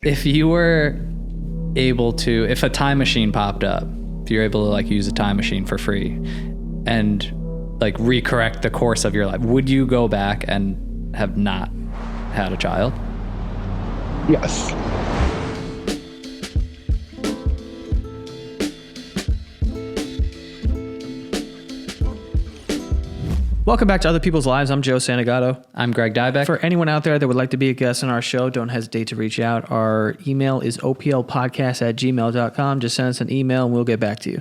If you were able to, if a time machine popped up, if you're able to like use a time machine for free and like recorrect the course of your life, would you go back and have not had a child? Yes. Welcome back to Other People's Lives. I'm Joe Santagato. I'm Greg Dybec. For anyone out there that would like to be a guest on our show, don't hesitate to reach out. Our email is oplpodcast@gmail.com. Just send us an email and we'll get back to you.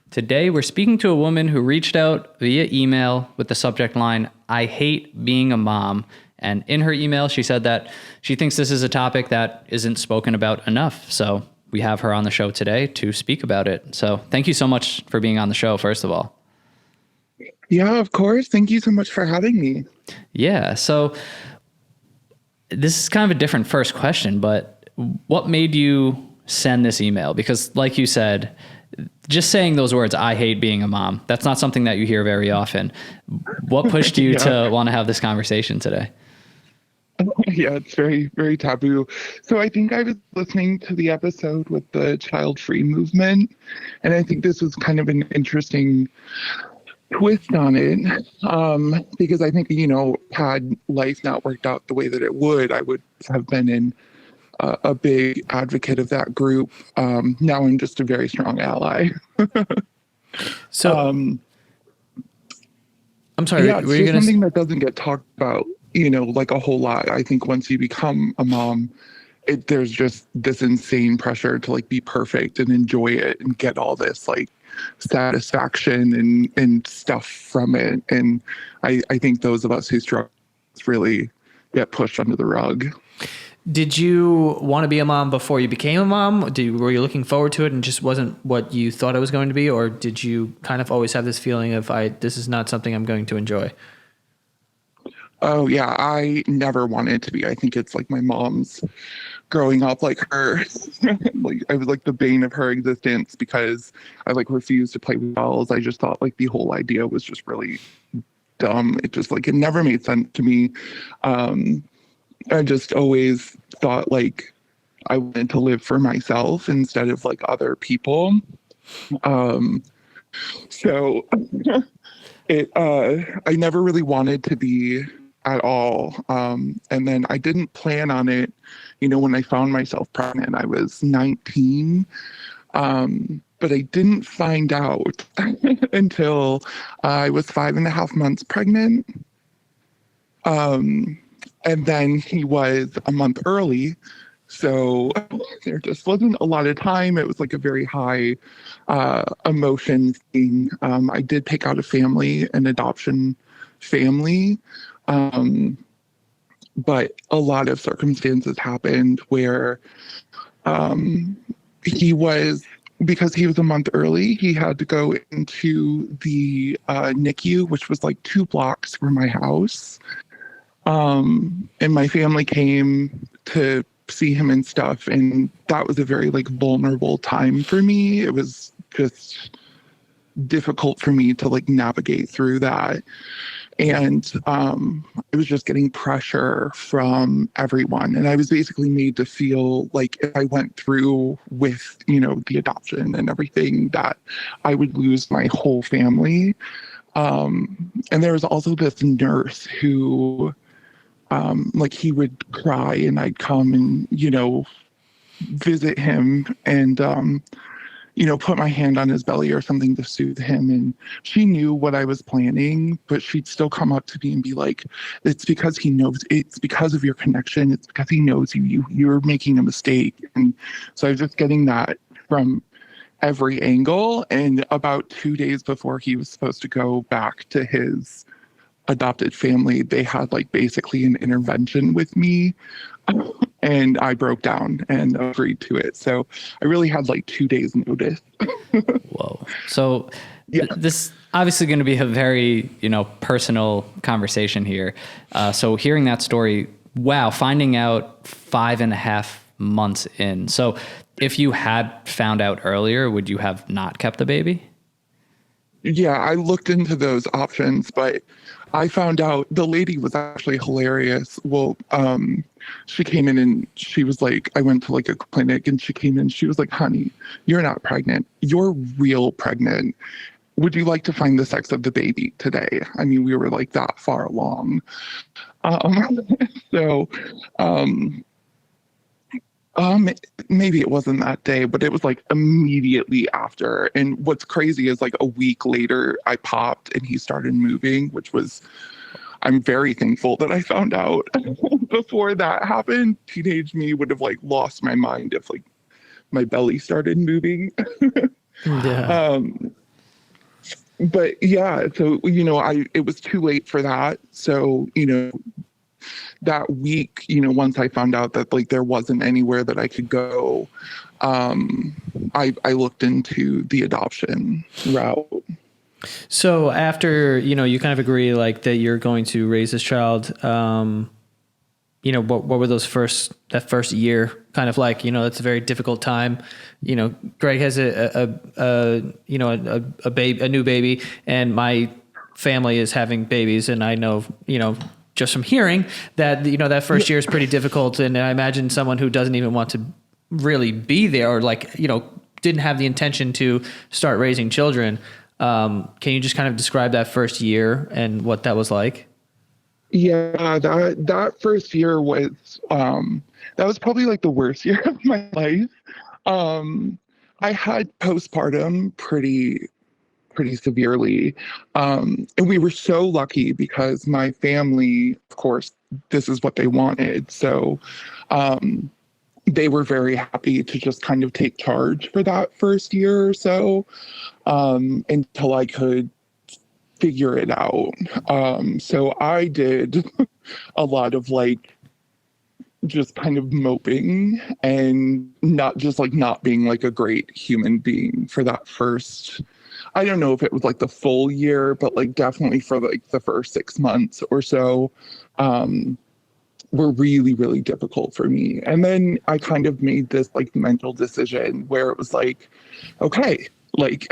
Today, we're speaking to a woman who reached out via email with the subject line, "I hate being a mom." And in her email, she said that she thinks this is a topic that isn't spoken about enough. So we have her on the show today to speak about it. So thank you so much for being on the show, first of all. Yeah, of course. Thank you so much for having me. Yeah. So this is kind of a different first question, but what made you send this email? Because like you said, just saying those words, "I hate being a mom," that's not something that you hear very often. What pushed you to want to have this conversation today? Yeah, it's very, very taboo. So I think I was listening to the episode with the child-free movement, and I think this was kind of an interesting twist on it, because I think, had life not worked out the way that it would, I would have been in a big advocate of that group. Now I'm just a very strong ally. So, I'm sorry. Yeah, it's just something that doesn't get talked about, like a whole lot. I think once you become a mom, there's just this insane pressure to like be perfect and enjoy it and get all this like satisfaction and stuff from it. And I think those of us who struggle really get pushed under the rug. Did you want to be a mom before you became a mom? Were you looking forward to it and just wasn't what you thought it was going to be? Or did you kind of always have this feeling of, this is not something I'm going to enjoy? Oh yeah, I never wanted to be. I think it's like my mom's growing up, like her, like I was like the bane of her existence because I like refused to play with dolls. I just thought like the whole idea was just really dumb. It just like, it never made sense to me. I just always thought like I wanted to live for myself instead of like other people. So I never really wanted to be at all. And then I didn't plan on it. When I found myself pregnant, I was 19. But I didn't find out until I was 5.5 months pregnant. And then he was a month early. So there just wasn't a lot of time. It was like a very high emotion thing. I did pick out a family, an adoption family. But a lot of circumstances happened where because he was a month early, he had to go into the NICU, which was like 2 blocks from my house. And my family came to see him and stuff. And that was a very like vulnerable time for me. It was just difficult for me to like navigate through that. And it was just getting pressure from everyone. And I was basically made to feel like if I went through with, the adoption and everything, that I would lose my whole family. And there was also this nurse who, like he would cry and I'd come and, visit him and, put my hand on his belly or something to soothe him. And she knew what I was planning, but she'd still come up to me and be like, it's because he knows, it's because of your connection. It's because he knows you're making a mistake. And so I was just getting that from every angle. And about 2 days before he was supposed to go back to his adopted family, they had like basically an intervention with me. And I broke down and agreed to it. So I really had like 2 days notice. Whoa. So yeah. This obviously going to be a very, personal conversation here. So hearing that story, wow, finding out 5.5 months in. So if you had found out earlier, would you have not kept the baby? Yeah, I looked into those options, but I found out the lady was actually hilarious. Well, she came in and she was like, I went to like a clinic and she came in, she was like, honey, you're not pregnant. You're real pregnant. Would you like to find the sex of the baby today? I mean, we were like that far along. Um, so, um, um, maybe it wasn't that day, but it was like immediately after. And what's crazy is like a week later, I popped and he started moving, which was, I'm very thankful that I found out before that happened. Teenage me would have like lost my mind if like my belly started moving. Yeah. um, but yeah, so it was too late for that. So that week, once I found out that like there wasn't anywhere that I could go, I looked into the adoption route. So after, you kind of agree like that you're going to raise this child, what were that first year kind of like? It's a very difficult time. Greg has a new baby, and my family is having babies, and I know, just from hearing that, that first year is pretty difficult. And I imagine someone who doesn't even want to really be there, or like, didn't have the intention to start raising children. Can you just kind of describe that first year and what that was like? Yeah, that first year was that was probably like the worst year of my life. I had postpartum pretty severely. And we were so lucky because my family, of course, this is what they wanted. So they were very happy to just kind of take charge for that first year or so, until I could figure it out. So I did a lot of like just kind of moping and not being like a great human being for that first, I don't know if it was like the full year, but like definitely for like the first 6 months or so, were really, really difficult for me. And then I kind of made this like mental decision where it was like, okay, like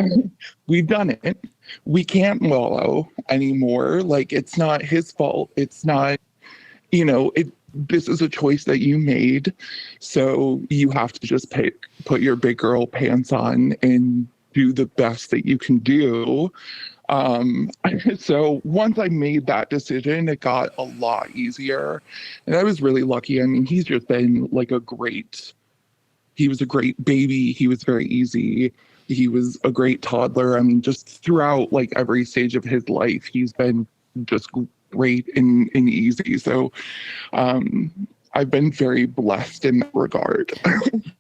we've done it. We can't wallow anymore. Like it's not his fault. It's not, this is a choice that you made. So you have to just put your big girl pants on and do the best that you can do. So once I made that decision, it got a lot easier. And I was really lucky. I mean, he's just been like he was a great baby. He was very easy. He was a great toddler. I mean, just throughout like every stage of his life, he's been just great and easy. So I've been very blessed in that regard.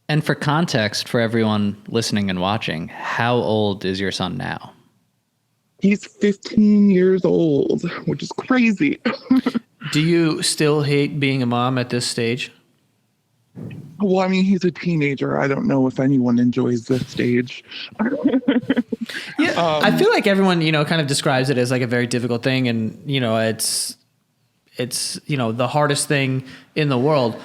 And for context, for everyone listening and watching, how old is your son now? He's 15 years old, which is crazy. Do you still hate being a mom at this stage? Well, I mean, he's a teenager. I don't know if anyone enjoys this stage. Yeah, I feel like everyone, kind of describes it as like a very difficult thing, and it's the hardest thing in the world.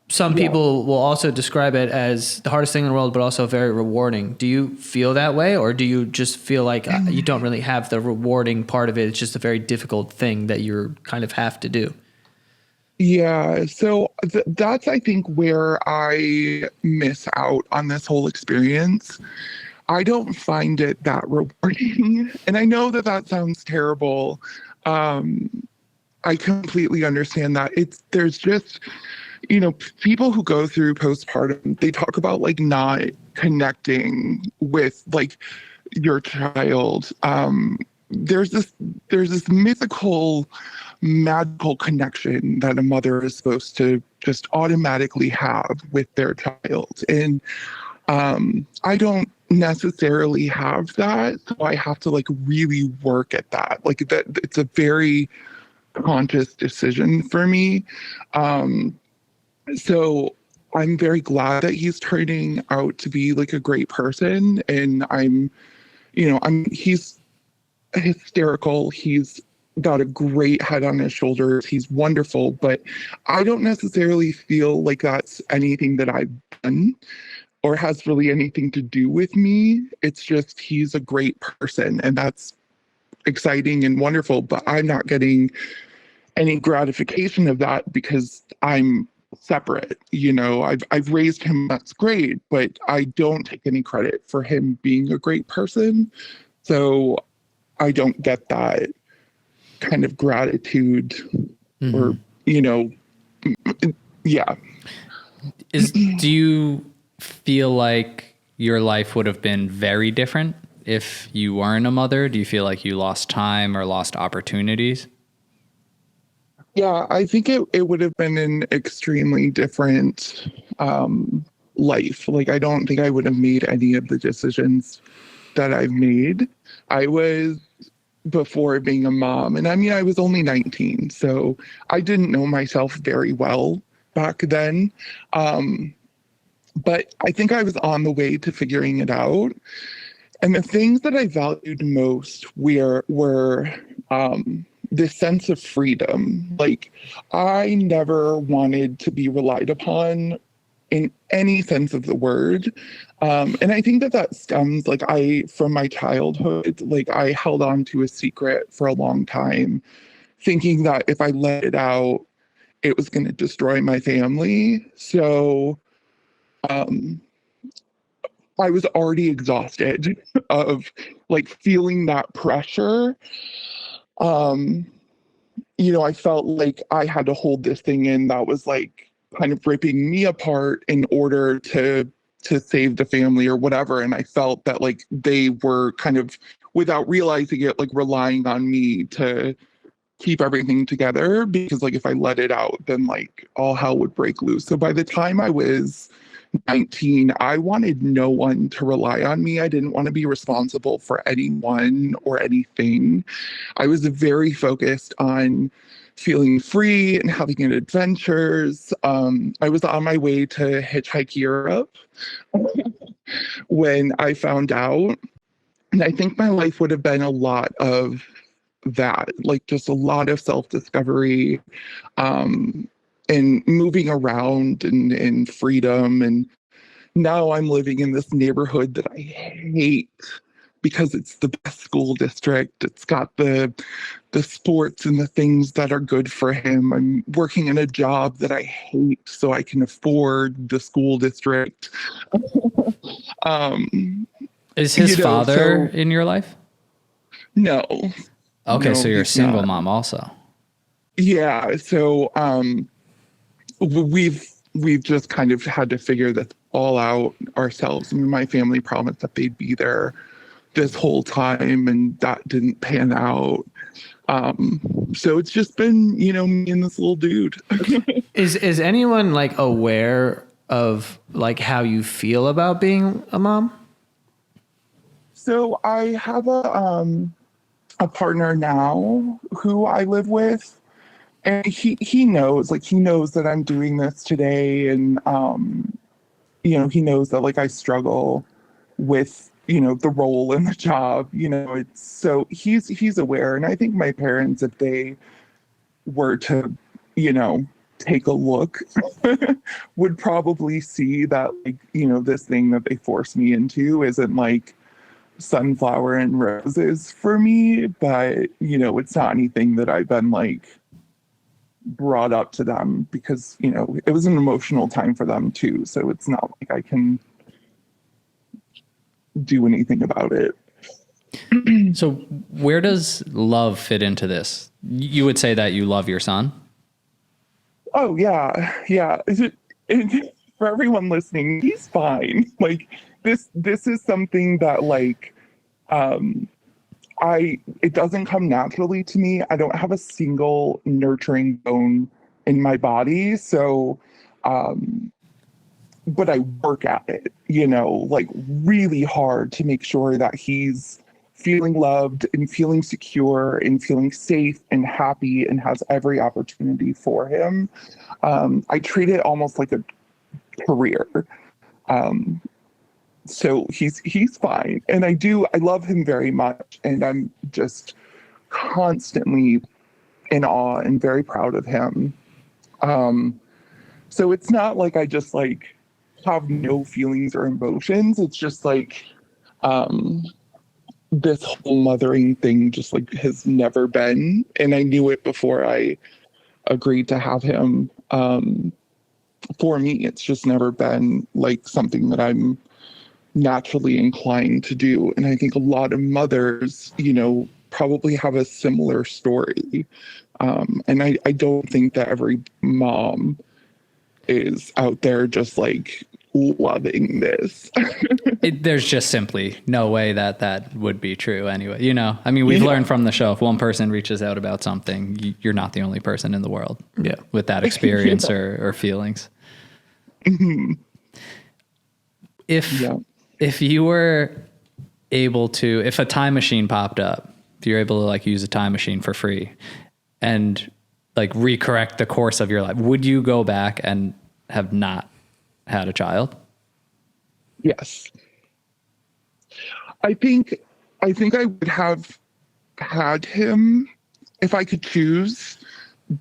Some people will also describe it as the hardest thing in the world, but also very rewarding. Do you feel that way, or do you just feel like you don't really have the rewarding part of it? It's just a very difficult thing that you kind of have to do. Yeah, so that's, I think, where I miss out on this whole experience. I don't find it that rewarding. And I know that that sounds terrible. I completely understand that. There's just, people who go through postpartum, they talk about like not connecting with like your child. There's this mythical, magical connection that a mother is supposed to just automatically have with their child. And I don't necessarily have that. So I have to like really work at that. Like that it's a very conscious decision for me. So I'm very glad that he's turning out to be like a great person. And he's hysterical. He's got a great head on his shoulders. He's wonderful, but I don't necessarily feel like that's anything that I've done or has really anything to do with me. It's just he's a great person, and that's exciting and wonderful, but I'm not getting any gratification of that because I'm separate. I've raised him, that's great, but I don't take any credit for him being a great person. So I don't get that kind of gratitude or, yeah. Do you feel like your life would have been very different if you weren't a mother? Do you feel like you lost time or lost opportunities? Yeah, I think it would have been an extremely different life. Like, I don't think I would have made any of the decisions that I've made. I was before being a mom, and I mean, I was only 19, so I didn't know myself very well back then. But I think I was on the way to figuring it out. And the things that I valued most were this sense of freedom. Like, I never wanted to be relied upon in any sense of the word. And I think that stems from my childhood. Like, I held on to a secret for a long time, thinking that if I let it out, it was going to destroy my family. So um, I was already exhausted of feeling that pressure. Um, I felt like I had to hold this thing in that was kind of ripping me apart in order to save the family or whatever. And I felt that they were kind of, without realizing it, relying on me to keep everything together, because if I let it out, then all hell would break loose. So by the time I was 19, I wanted no one to rely on me. I didn't want to be responsible for anyone or anything. I was very focused on feeling free and having adventures. I was on my way to hitchhike Europe when I found out. And I think my life would have been a lot of that, just a lot of self-discovery, and moving around and freedom. And now I'm living in this neighborhood that I hate because it's the best school district. It's got the sports and the things that are good for him. I'm working in a job that I hate so I can afford the school district. um, Is his father in your life? No. Okay, No, so you're a he's single not. mom also. Yeah, so we've just kind of had to figure this all out ourselves. I mean, my family promised that they'd be there this whole time, and that didn't pan out. So it's just been, me and this little dude. Is anyone aware of how you feel about being a mom? So I have a partner now who I live with, and he knows, he knows that I'm doing this today, and he knows that I struggle with the role in the job. It's so he's aware. And I think my parents, if they were to you know take a look, would probably see that this thing that they forced me into isn't sunflower and roses for me, but it's not anything that I've been brought up to them, because it was an emotional time for them too, so it's not like I can do anything about it. So where does love fit into this? You would say that you love your son? Oh yeah. For everyone listening, he's fine. This is something that um it doesn't come naturally to me. I don't have a single nurturing bone in my body, so but I work at it, really hard to make sure that he's feeling loved and feeling secure and feeling safe and happy and has every opportunity for him. I treat it almost like a career. Um, so he's fine, and I love him very much, and I'm just constantly in awe and very proud of him. So it's not like I just have no feelings or emotions. It's just um this whole mothering thing just like has never been. And I knew it before I agreed to have him. For me, it's just never been like something that I'm naturally inclined to do. And I think a lot of mothers, probably have a similar story. And I don't think that every mom is out there just like loving this. There's just simply no way that would be true anyway. I mean, we've learned from the show, if one person reaches out about something, you're not the only person in the world with that experience or feelings. Mm-hmm. If you were able to, if a time machine popped up, if you're able to like use a time machine for free and like recorrect the course of your life, would you go back and have not had a child? Yes. I think I would have had him if I could choose,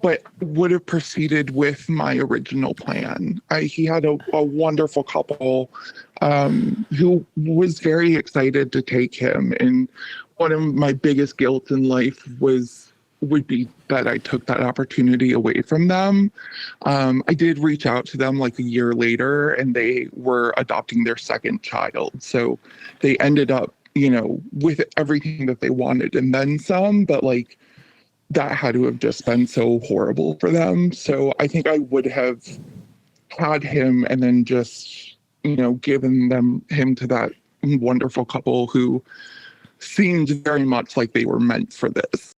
but would have proceeded with my original plan. He had a wonderful couple who was very excited to take him. And one of my biggest guilt in life would be that I took that opportunity away from them. I did reach out to them like a year later, and they were adopting their second child. So they ended up, with everything that they wanted and then some, but like that had to have just been so horrible for them. So I think I would have had him and then just, given him to that wonderful couple who seemed very much like they were meant for this.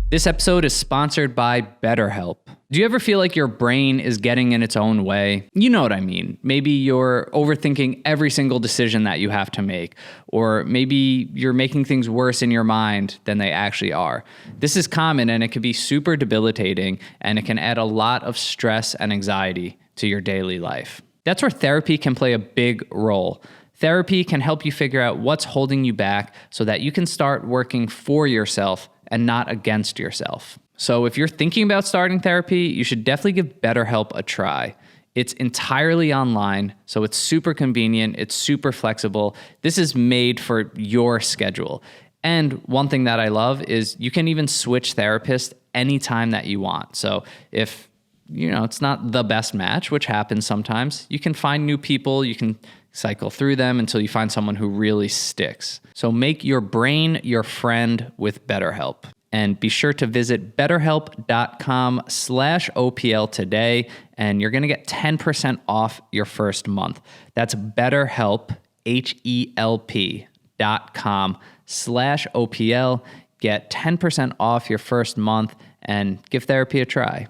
This episode is sponsored by BetterHelp. Do you ever feel like your brain is getting in its own way? You know what I mean. Maybe you're overthinking every single decision that you have to make, or maybe you're making things worse in your mind than they actually are. This is common, and it can be super debilitating, and it can add a lot of stress and anxiety to your daily life. That's where therapy can play a big role. Therapy can help you figure out what's holding you back so that you can start working for yourself and not against yourself. So if you're thinking about starting therapy, you should definitely give BetterHelp a try. It's entirely online, so it's super convenient, it's super flexible. This is made for your schedule. And one thing that I love is you can even switch therapists anytime that you want. So if it's not the best match, which happens sometimes, you can find new people, you can cycle through them until you find someone who really sticks. So make your brain your friend with BetterHelp. And be sure to visit betterhelp.com/OPL today, and you're going to get 10% off your first month. That's BetterHelp, HELP.com/OPL. Get 10% off your first month and give therapy a try.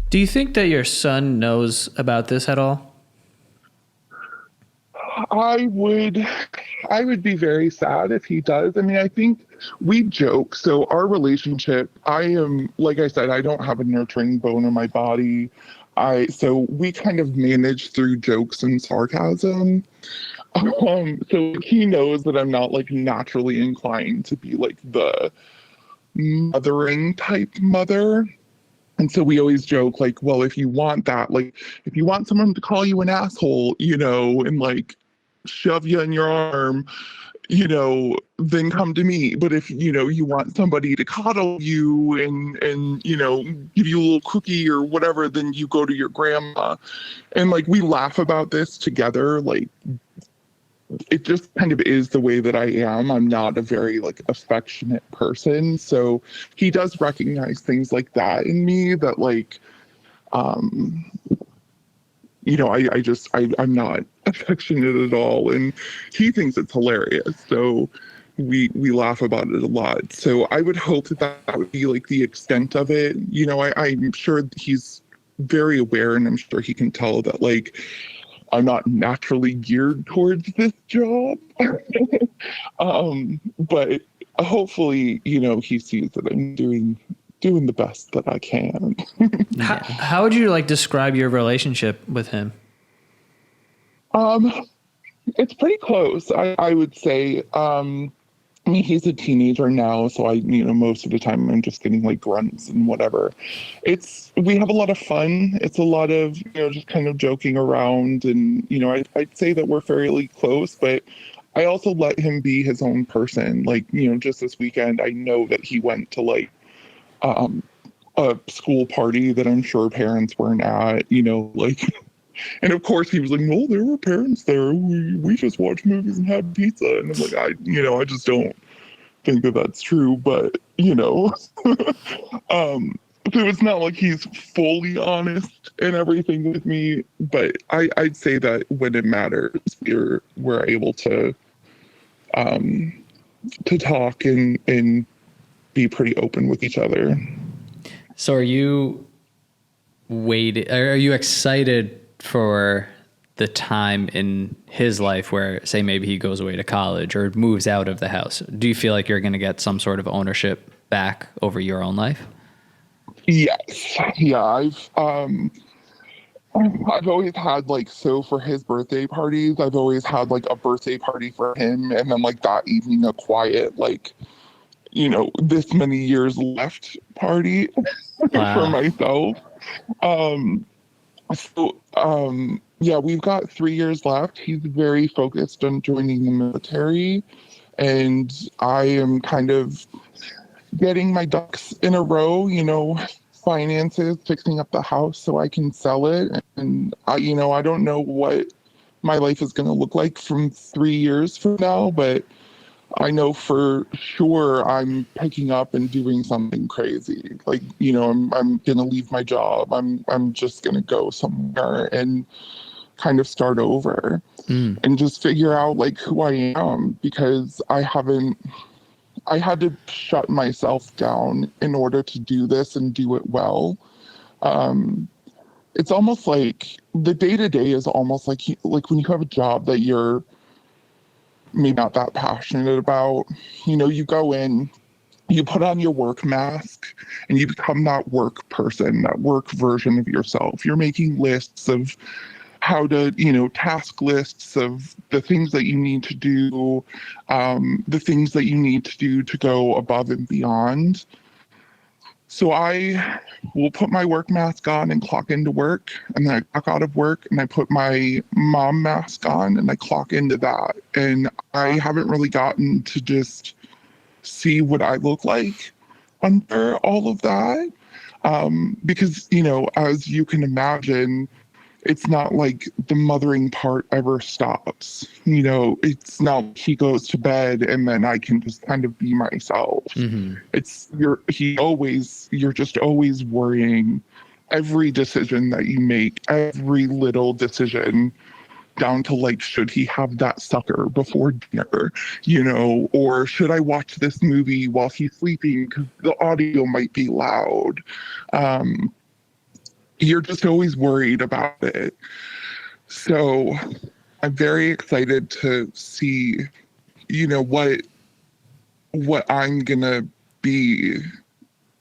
Do you think that your son knows about this at all? I would be very sad if he does. I mean, I think we joke. So our relationship, like I said, I don't have a nurturing bone in my body. So we kind of manage through jokes and sarcasm. So he knows that I'm not like naturally inclined to be like the mothering type mother. And so we always joke like, well, if you want that, like if you want someone to call you an asshole, and like shove you in your arm, then come to me. But if, you want somebody to coddle you and give you a little cookie or whatever, then you go to your grandma. And like, we laugh about this together. Like, it just kind of is the way that I am. I'm not a very like affectionate person. So he does recognize things like that in me that like, I'm not affectionate at all. And he thinks it's hilarious. So we laugh about it a lot. So I would hope that would be like the extent of it. I'm sure he's very aware, and I'm sure he can tell that like, I'm not naturally geared towards this job. But hopefully, he sees that I'm doing the best that I can. How would you like describe your relationship with him? It's pretty close, I would say. I mean, he's a teenager now, so most of the time I'm just getting like grunts and whatever. We have a lot of fun. It's a lot of, just kind of joking around, and, I'd say that we're fairly close, but I also let him be his own person. Like, you know, just this weekend, I know that he went to like um, a school party that I'm sure parents weren't at, you know, like, and of course he was like, no, there were parents there. We just watched movies and had pizza. And I'm like, I just don't think that that's true, but, you know, so it's not like he's fully honest and everything with me, but I'd say that when it matters, we're able um, to talk and be pretty open with each other. So are you are you excited for the time in his life where, say, maybe he goes away to college or moves out of the house? Do you feel like you're going to get some sort of ownership back over your own life? Yes, yeah, I've always had like, so for his birthday parties, I've always had like a birthday party for him, and then like that evening a quiet, like, you know, this many years left party for Wow. myself. Um, yeah, we've got 3 years left. He's very focused on joining the military, and I am kind of getting my ducks in a row, you know, finances, fixing up the house so I can sell it. And I don't know what my life is going to look like from 3 years from now, but I know for sure I'm picking up and doing something crazy. Like, you know, I'm gonna leave my job. I'm just gonna go somewhere and kind of start over Mm. and just figure out like who I am, because I had to shut myself down in order to do this and do it well. Um, it's almost like the day to day is almost like when you have a job that you're maybe not that passionate about. You know, you go in, you put on your work mask, and you become that work person, that work version of yourself. You're making lists of how to, you know, task lists of the things that you need to do, the things that you need to do to go above and beyond. So I will put my work mask on and clock into work, and then I clock out of work and I put my mom mask on and I clock into that. And I haven't really gotten to just see what I look like under all of that. Because, you know, as you can imagine, it's not like the mothering part ever stops. You know, it's not like he goes to bed and then I can just kind of be myself. Hmm. It's you're just always worrying every decision that you make, every little decision, down to like, should he have that sucker before dinner, you know, or should I watch this movie while he's sleeping because the audio might be loud. Um, you're just always worried about it. So I'm very excited to see, you know, what I'm gonna be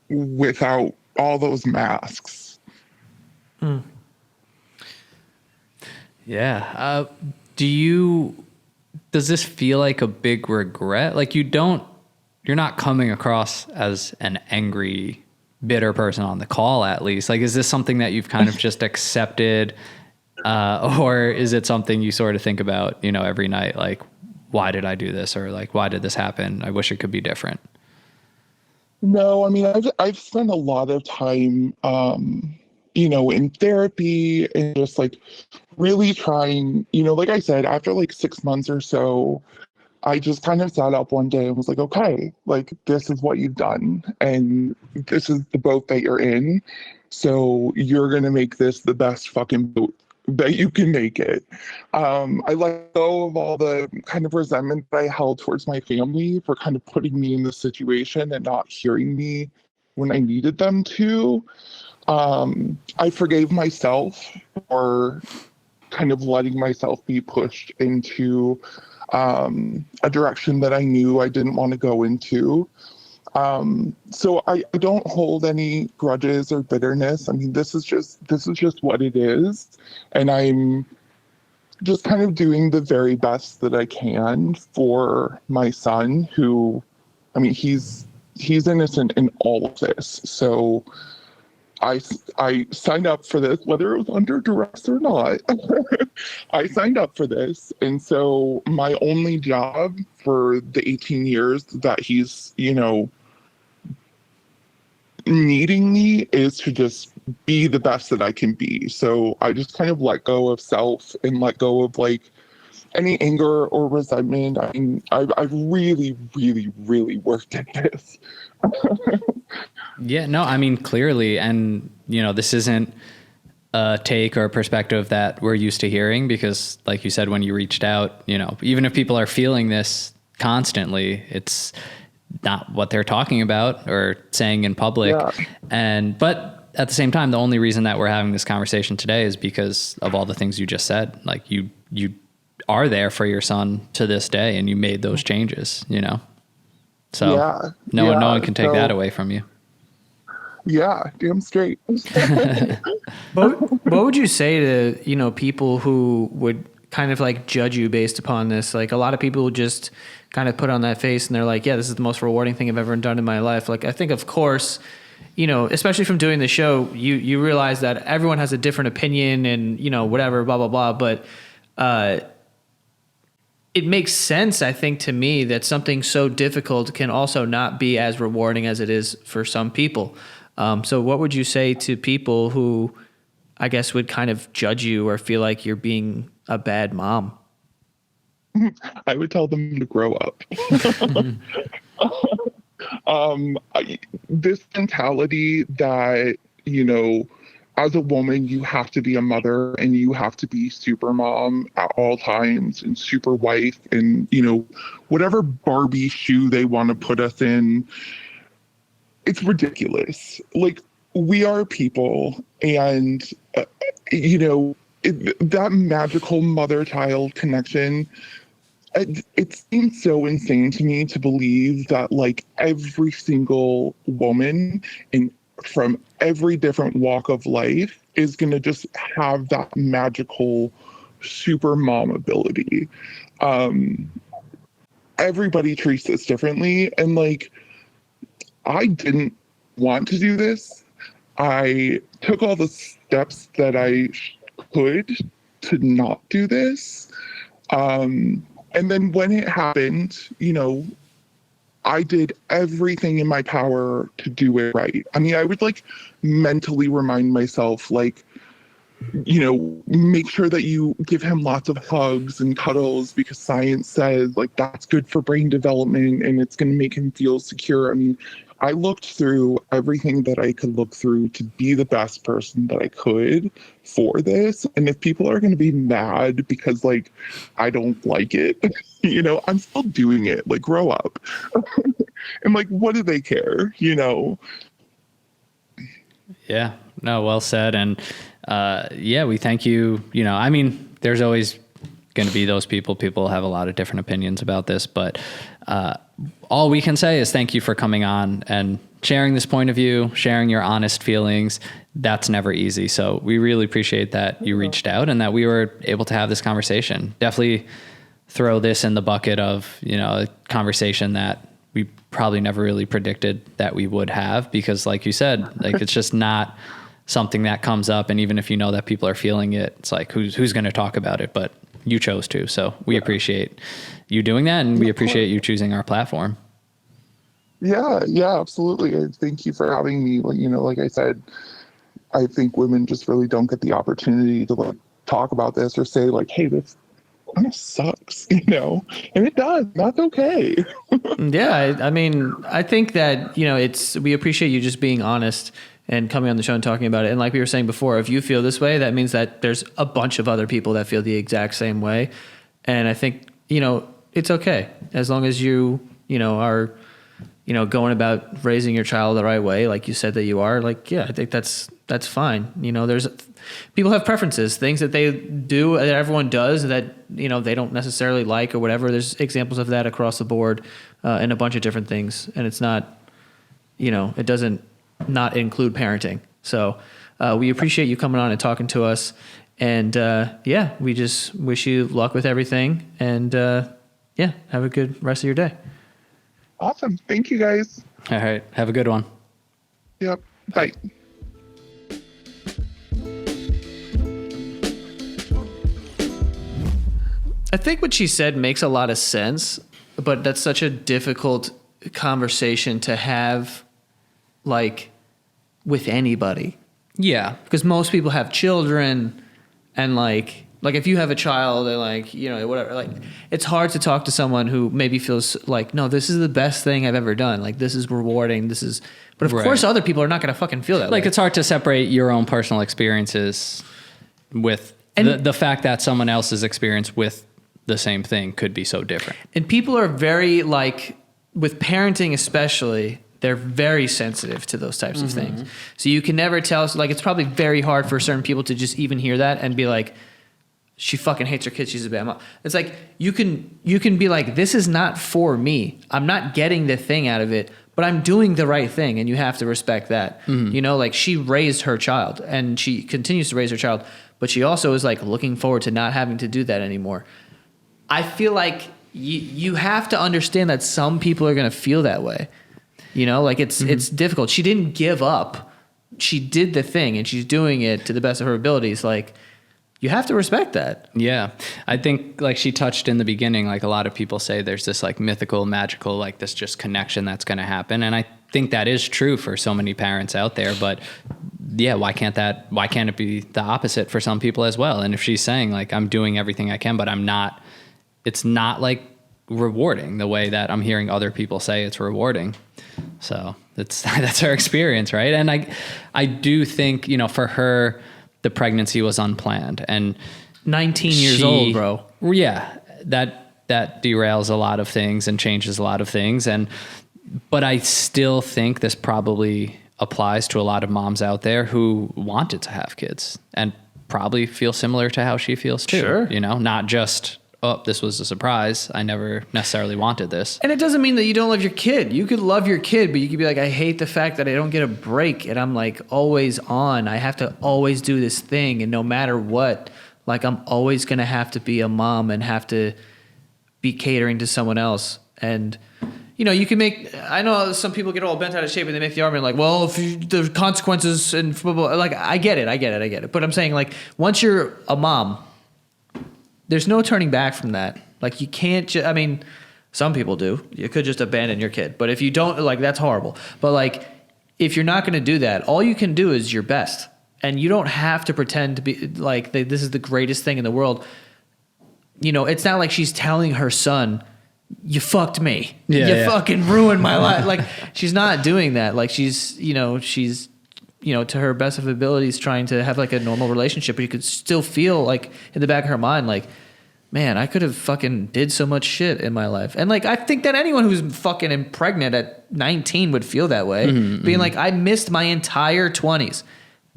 without all those masks. Yeah. Does this feel like a big regret? Like you're not coming across as an angry, bitter person on the call, at least. Like, is this something that you've kind of just accepted? Or is it something you sort of think about, you know, every night? Like, why did I do this? Or like, why did this happen? I wish it could be different. No, I mean, I've spent a lot of time, you know, in therapy and just like really trying, you know, like I said, after like 6 months or so, I just kind of sat up one day and was like, okay, like this is what you've done, and this is the boat that you're in. So you're gonna make this the best fucking boat that you can make it. I let go of all the kind of resentment that I held towards my family for kind of putting me in this situation and not hearing me when I needed them to. I forgave myself for kind of letting myself be pushed into a direction that I knew I didn't want to go into. So I don't hold any grudges or bitterness. I mean, this is just what it is, and I'm just kind of doing the very best that I can for my son, who, I mean, he's innocent in all of this. So I signed up for this, whether it was under duress or not. I signed up for this. And so my only job for the 18 years that he's, needing me is to just be the best that I can be. So I just kind of let go of self and let go of like any anger or resentment. I mean, I've really, really, really worked at this. Yeah, no, I mean, clearly. And, this isn't a take or a perspective that we're used to hearing because, like you said, when you reached out, even if people are feeling this constantly, it's not what they're talking about or saying in public. Yeah. But at the same time, the only reason that we're having this conversation today is because of all the things you just said. Like you are there for your son to this day and you made those changes, So no one can take that away from you. Yeah, damn straight. What would you say to, people who would kind of like judge you based upon this? Like a lot of people just kind of put on that face and they're like, yeah, this is the most rewarding thing I've ever done in my life. Like, I think of course, especially from doing the show, you realize that everyone has a different opinion and, whatever, blah, blah, blah. But, it makes sense, I think, to me that something so difficult can also not be as rewarding as it is for some people. So what would you say to people who, I guess, would kind of judge you or feel like you're being a bad mom? I would tell them to grow up. This mentality that, as a woman, you have to be a mother and you have to be super mom at all times and super wife and, whatever Barbie shoe they want to put us in. It's ridiculous. Like, we are people and, that magical mother-child connection, it seems so insane to me to believe that like every single woman from every different walk of life is going to just have that magical super mom ability. Everybody treats this differently. And like, I didn't want to do this. I took all the steps that I could to not do this. And then when it happened, I did everything in my power to do it right. I mean, I would like mentally remind myself, like, make sure that you give him lots of hugs and cuddles because science says like that's good for brain development and it's going to make him feel secure. I mean, I looked through everything that I could look through to be the best person that I could for this. And if people are going to be mad because like I don't like it, I'm still doing it. Like, grow up. And like, what do they care? Yeah, no, well said. And we thank you. I mean, there's always going to be those people have a lot of different opinions about this, but all we can say is thank you for coming on and sharing this point of view, sharing your honest feelings. That's never easy. So we really appreciate that you reached out and that we were able to have this conversation. Definitely throw this in the bucket of, a conversation that we probably never really predicted that we would have, because like you said, like it's just not something that comes up. And even if you know that people are feeling it, it's like, who's going to talk about it? But you chose to. So we appreciate you doing that. And we appreciate you choosing our platform. Yeah, absolutely. And thank you for having me. Like I said, I think women just really don't get the opportunity to like talk about this or say like, hey, this kind of sucks, and it does. That's okay. Yeah. I mean, I think that, we appreciate you just being honest and coming on the show and talking about it. And like we were saying before, if you feel this way, that means that there's a bunch of other people that feel the exact same way. And I think, it's okay as long as you, are, going about raising your child the right way, like you said that you are. Like, yeah, I think that's fine. There's people have preferences, things that they do that everyone does that, they don't necessarily like or whatever. There's examples of that across the board in a bunch of different things. And it's not, it doesn't not include parenting. So we appreciate you coming on and talking to us. And we just wish you luck with everything. And have a good rest of your day. Awesome. Thank you guys. All right. Have a good one. Yep. Bye. I think what she said makes a lot of sense, but that's such a difficult conversation to have, like, with anybody. Yeah. Because most people have children, and like if you have a child, and like, you know, whatever, like, it's hard to talk to someone who maybe feels like, no, this is the best thing I've ever done. Like, this is rewarding. This is, but of course other people are not going to fucking feel that way. Like, it's hard to separate your own personal experiences with the fact that someone else's experience with the same thing could be so different. And people are very, like, with parenting especially, they're very sensitive to those types of things. So you can never tell. So like, it's probably very hard for certain people to just even hear that and be like, she fucking hates her kids, she's a bad mom. It's like, you can be like, this is not for me. I'm not getting the thing out of it, but I'm doing the right thing, and you have to respect that. You know, like, she raised her child, and she continues to raise her child, but she also is like looking forward to not having to do that anymore. I feel like you have to understand that some people are going to feel that way. You know, like, it's difficult. She didn't give up. She did the thing, and she's doing it to the best of her abilities. Like, you have to respect that. Yeah. I think, like she touched in the beginning, like, a lot of people say there's this, like, mythical, magical, like, this just connection that's going to happen. And I think that is true for so many parents out there. But yeah, why can't it be the opposite for some people as well? And if she's saying, like, I'm doing everything I can, but it's not like rewarding the way that I'm hearing other people say it's rewarding. So that's her experience, right? And I do think, you know, for her, the pregnancy was unplanned, and 19 years old, bro. Yeah, that derails a lot of things and changes a lot of things. But I still think this probably applies to a lot of moms out there who wanted to have kids and probably feel similar to how she feels too. Sure. You know, not just, oh, this was a surprise, I never necessarily wanted this. And it doesn't mean that you don't love your kid. You could love your kid, but you could be like, I hate the fact that I don't get a break, and I'm like always on. I have to always do this thing, and no matter what, like, I'm always going to have to be a mom and have to be catering to someone else. And, you know, you can I know some people get all bent out of shape and they make the argument like, well, if the consequences and blah, blah, like, I get it. But I'm saying, like, once you're a mom, there's no turning back from that. Like, you can't I mean, some people do. You could just abandon your kid. But if you don't, like, that's horrible. But, like, if you're not going to do that, all you can do is your best. And you don't have to pretend to be like, this is the greatest thing in the world. You know, it's not like she's telling her son, you fucked me. You fucking ruined my life. Like, she's not doing that. Like, she's, you know, to her best of abilities trying to have, like, a normal relationship, but you could still feel, like, in the back of her mind, like, man, I could have fucking did so much shit in my life. And, like, I think that anyone who's fucking pregnant at 19 would feel that way. Being like, I missed my entire 20s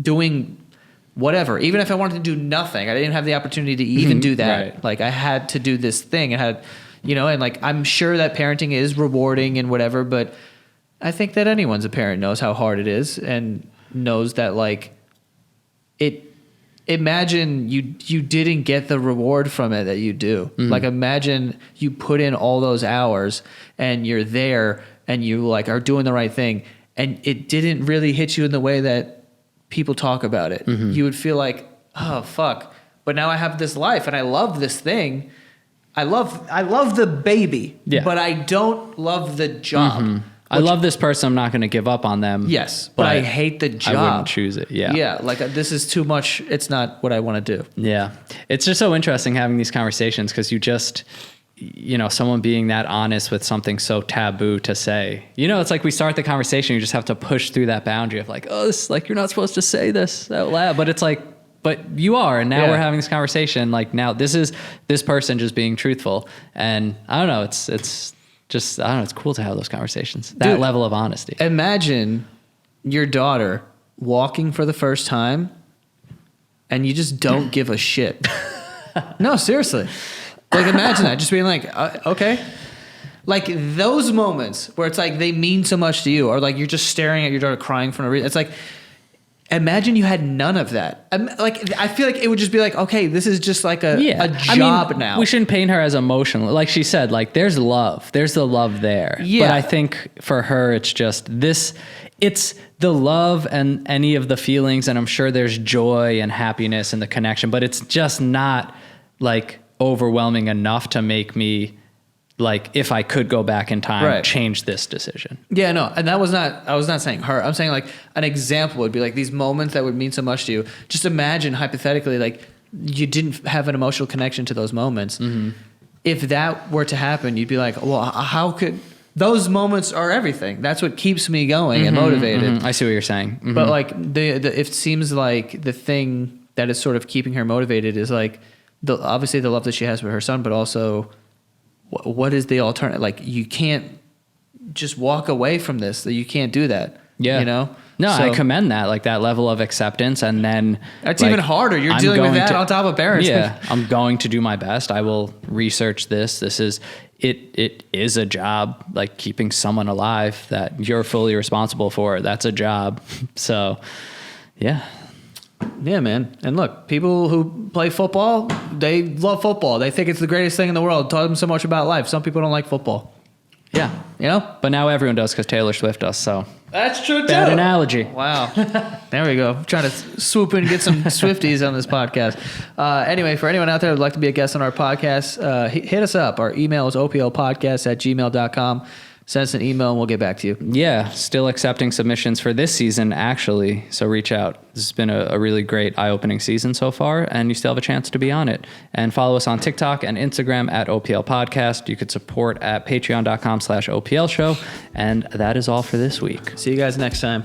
doing whatever. Even if I wanted to do nothing, I didn't have the opportunity to even do that. Right. Like, I had to do this thing. I had, you know, and, like, I'm sure that parenting is rewarding and whatever, but I think that anyone's a parent knows how hard it is and knows that, like, imagine you didn't get the reward from it that you do. Like, imagine you put in all those hours and you're there and you, like, are doing the right thing, and it didn't really hit you in the way that people talk about it. You would feel like, oh fuck, but now I have this life and I love this thing. I love the baby, but I don't love the job. I love this person. I'm not going to give up on them. Yes, but I hate the job. I wouldn't choose it. Yeah. Yeah, like, this is too much. It's not what I want to do. Yeah. It's just so interesting having these conversations, because you just, you know, someone being that honest with something so taboo to say. You know, it's like we start the conversation, you just have to push through that boundary of, like, oh, this, like, you're not supposed to say this out loud. But it's like, but you are, and now we're having this conversation. Like, now this is this person just being truthful. And I don't know, it's just, I don't know, it's cool to have those conversations. That level of honesty. Imagine your daughter walking for the first time and you just don't give a shit. No, seriously. Like, imagine that, just being like, okay. Like, those moments where it's like they mean so much to you, or like you're just staring at your daughter crying for no reason. It's like, imagine you had none of that. Like, I feel like it would just be like, okay, this is just like a job now. We shouldn't paint her as emotional. Like she said, like, there's love. There's the love there. Yeah. But I think for her, it's just this, it's the love and any of the feelings. And I'm sure there's joy and happiness and the connection, but it's just not like overwhelming enough to make me, like, if I could go back in time, change this decision. Yeah, no, and I was not saying her. I'm saying like an example would be like these moments that would mean so much to you. Just imagine hypothetically, like you didn't have an emotional connection to those moments. Mm-hmm. If that were to happen, you'd be like, well, how could those moments are everything. That's what keeps me going and motivated. Mm-hmm. I see what you're saying. Mm-hmm. But like it seems like the thing that is sort of keeping her motivated is like obviously the love that she has for her son, but also what is the alternative? Like you can't just walk away from this. That you can't do that. Yeah. You know? No, so, I commend that, like that level of acceptance. And then that's even harder. You're dealing with that on top of parenting. Yeah. I'm going to do my best. I will research this. This is, it is a job, like keeping someone alive that you're fully responsible for. That's a job. So yeah. Yeah, man. And look, people who play football, they love football. They think it's the greatest thing in the world. Taught them so much about life. Some people don't like football. Yeah. You know? But now everyone does because Taylor Swift does, so. That's true, too. Bad analogy. Wow. There we go. I'm trying to swoop in and get some Swifties on this podcast. Anyway, for anyone out there who'd like to be a guest on our podcast, hit us up. Our email is oplpodcast@gmail.com. Send us an email and we'll get back to you. Yeah, still accepting submissions for this season, actually. So reach out. This has been a really great eye-opening season so far, and you still have a chance to be on it. And follow us on TikTok and Instagram at OPL Podcast. You could support at patreon.com/OPL Show. And that is all for this week. See you guys next time.